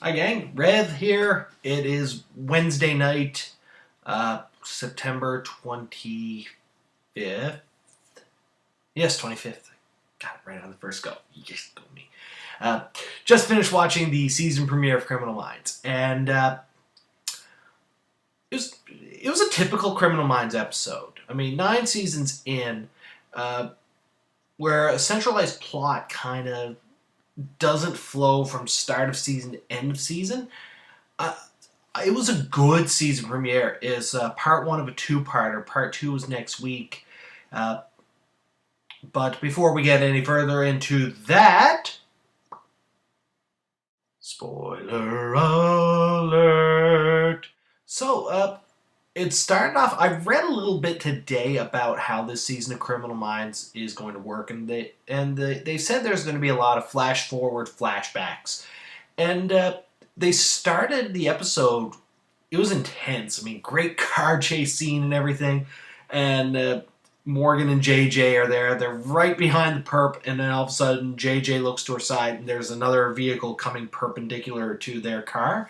Hi gang, Rev here. It is Wednesday night, September 25th. Yes, 25th. Got it right on the first go. Yes, go me. Just finished watching the season premiere of Criminal Minds, and it was a typical Criminal Minds episode. I mean, 9 seasons in, where a centralized plot kind of doesn't flow from start of season to end of season. It was a good season premiere. It's part 1 of a 2-parter. Part 2 is next week. But before we get any further into that, spoiler alert. So, it started off. I read a little bit today about how this season of Criminal Minds is going to work, and they said there's going to be a lot of flash forward flashbacks, and they started the episode. It was intense. I mean, great car chase scene and everything, and Morgan and JJ are there. They're right behind the perp, and then all of a sudden JJ looks to her side, and there's another vehicle coming perpendicular to their car,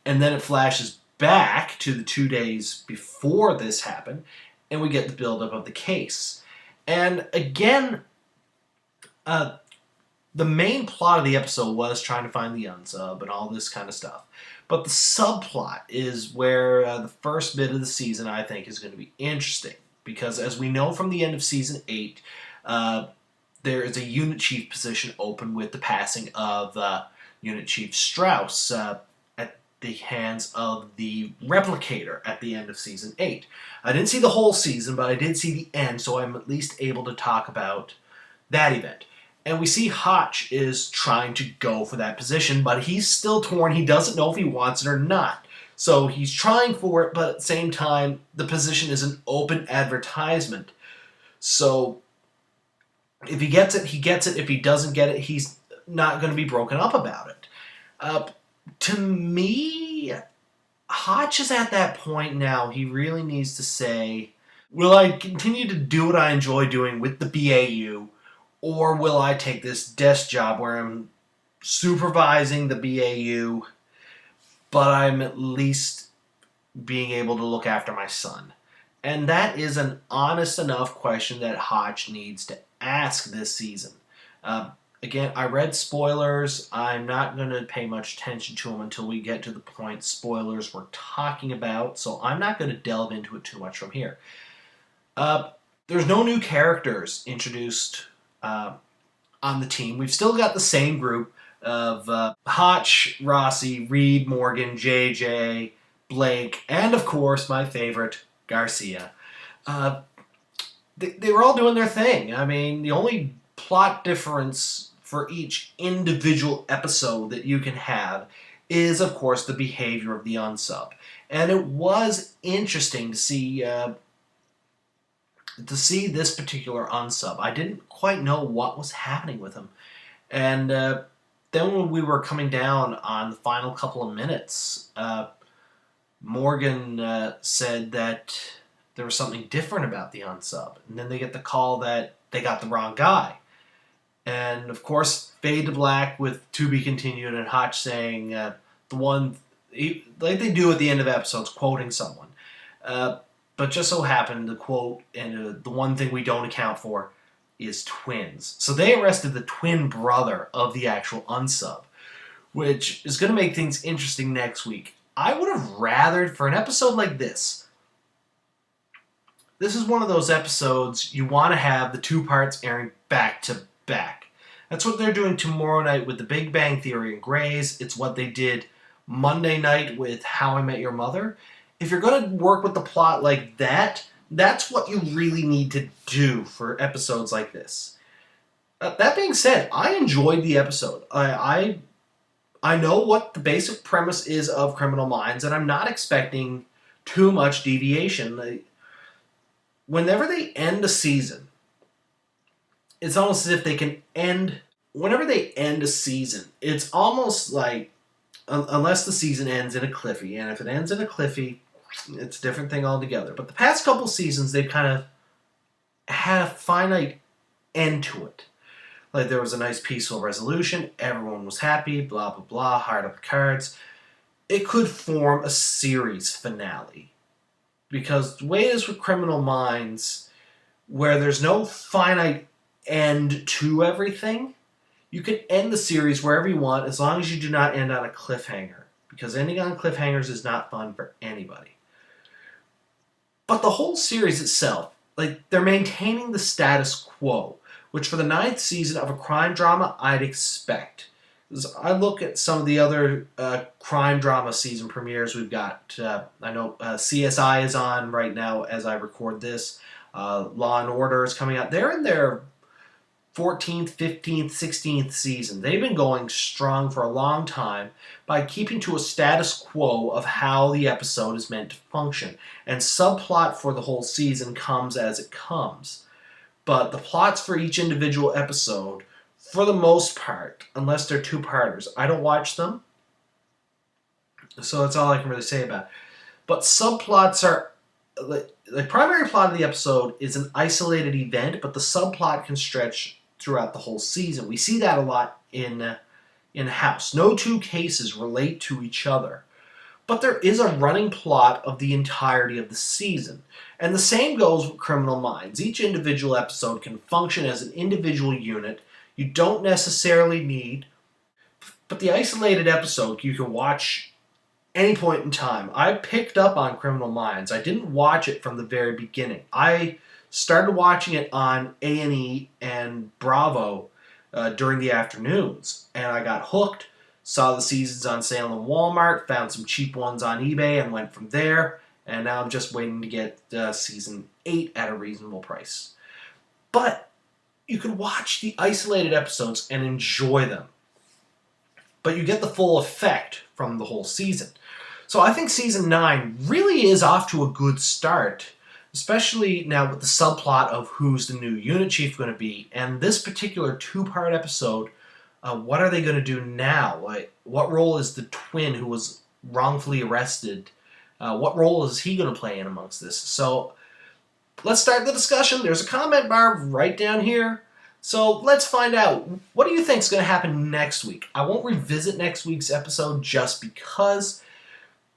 and then it flashes back to the 2 days before this happened, and we get the buildup of the case. And again, the main plot of the episode was trying to find the unsub and all this kind of stuff. But the subplot is where the first bit of the season, I think, is going to be interesting. Because as we know from the end of Season 8, there is a Unit Chief position open with the passing of Unit Chief Strauss the hands of the Replicator at the end of Season 8. I didn't see the whole season, but I did see the end, so I'm at least able to talk about that event. And we see Hotch is trying to go for that position, but he's still torn. He doesn't know if he wants it or not. So he's trying for it, but at the same time, the position is an open advertisement. So if he gets it, he gets it. If he doesn't get it, he's not going to be broken up about it. To me, Hotch is at that point now. He really needs to say, will I continue to do what I enjoy doing with the BAU, or will I take this desk job where I'm supervising the BAU, but I'm at least being able to look after my son? And that is an honest enough question that Hotch needs to ask this season. Again, I read spoilers. I'm not going to pay much attention to them until we get to the point spoilers we're talking about, so I'm not going to delve into it too much from here. There's no new characters introduced on the team. We've still got the same group of Hotch, Rossi, Reed, Morgan, JJ, Blake, and of course my favorite, Garcia. They were all doing their thing. I mean, the only plot difference for each individual episode that you can have is, of course, the behavior of the unsub. And it was interesting to see this particular unsub. I didn't quite know what was happening with him. And then when we were coming down on the final couple of minutes, Morgan said that there was something different about the unsub. And then they get the call that they got the wrong guy. And, of course, fade to black with "to be continued" and Hotch saying the one, like they do at the end of episodes, quoting someone. But just so happened, the quote and the one thing we don't account for is twins. So they arrested the twin brother of the actual unsub, which is going to make things interesting next week. I would have rathered, for an episode like this is one of those episodes you want to have the 2 parts airing back to back. That's what they're doing tomorrow night with The Big Bang Theory and Grey's. It's what they did Monday night with How I Met Your Mother. If you're going to work with the plot like that, that's what you really need to do for episodes like this. That being said, I enjoyed the episode. I know what the basic premise is of Criminal Minds, and I'm not expecting too much deviation. Whenever they end a season, it's almost as if they can end... Whenever they end a season, it's almost like... Unless the season ends in a cliffy, and if it ends in a cliffy, it's a different thing altogether. But the past couple seasons, they've kind of had a finite end to it. Like, there was a nice peaceful resolution, everyone was happy, blah, blah, blah, hard up the cards. It could form a series finale. Because the way it is with Criminal Minds, where there's no finite end to everything, you can end the series wherever you want as long as you do not end on a cliffhanger. Because ending on cliffhangers is not fun for anybody. But the whole series itself, like, they're maintaining the status quo, which for the 9th season of a crime drama, I'd expect. As I look at some of the other crime drama season premieres we've got. I know CSI is on right now as I record this. Law and Order is coming out. They're in their 14th, 15th, 16th season. They've been going strong for a long time by keeping to a status quo of how the episode is meant to function. And subplot for the whole season comes as it comes. But the plots for each individual episode, for the most part, unless they're two-parters, I don't watch them. So that's all I can really say about it. But subplots are... The primary plot of the episode is an isolated event, but the subplot can stretch throughout the whole season. We see that a lot in House. No two cases relate to each other. But there is a running plot of the entirety of the season. And the same goes with Criminal Minds. Each individual episode can function as an individual unit. You don't necessarily need... But the isolated episode you can watch any point in time. I picked up on Criminal Minds. I didn't watch it from the very beginning. I started watching it on A&E and Bravo during the afternoons. And I got hooked. Saw the seasons on sale in Walmart, found some cheap ones on eBay, and went from there. And now I'm just waiting to get season 8 at a reasonable price. But you can watch the isolated episodes and enjoy them. But you get the full effect from the whole season. So I think season 9 really is off to a good start, especially now with the subplot of who's the new unit chief going to be. And this particular 2-part episode, what are they going to do now? Like, what role is the twin who was wrongfully arrested? What role is he going to play in amongst this? So let's start the discussion. There's a comment bar right down here. So let's find out. What do you think is going to happen next week? I won't revisit next week's episode just because,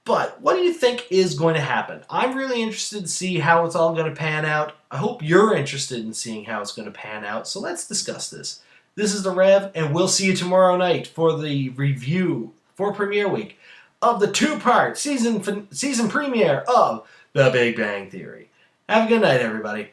but what do you think is going to happen? I'm really interested to see how it's all going to pan out. I hope you're interested in seeing how it's going to pan out. So let's discuss this. This is the Rev, and we'll see you tomorrow night for the review for premiere week of the 2-part season premiere of The Big Bang Theory. Have a good night, everybody.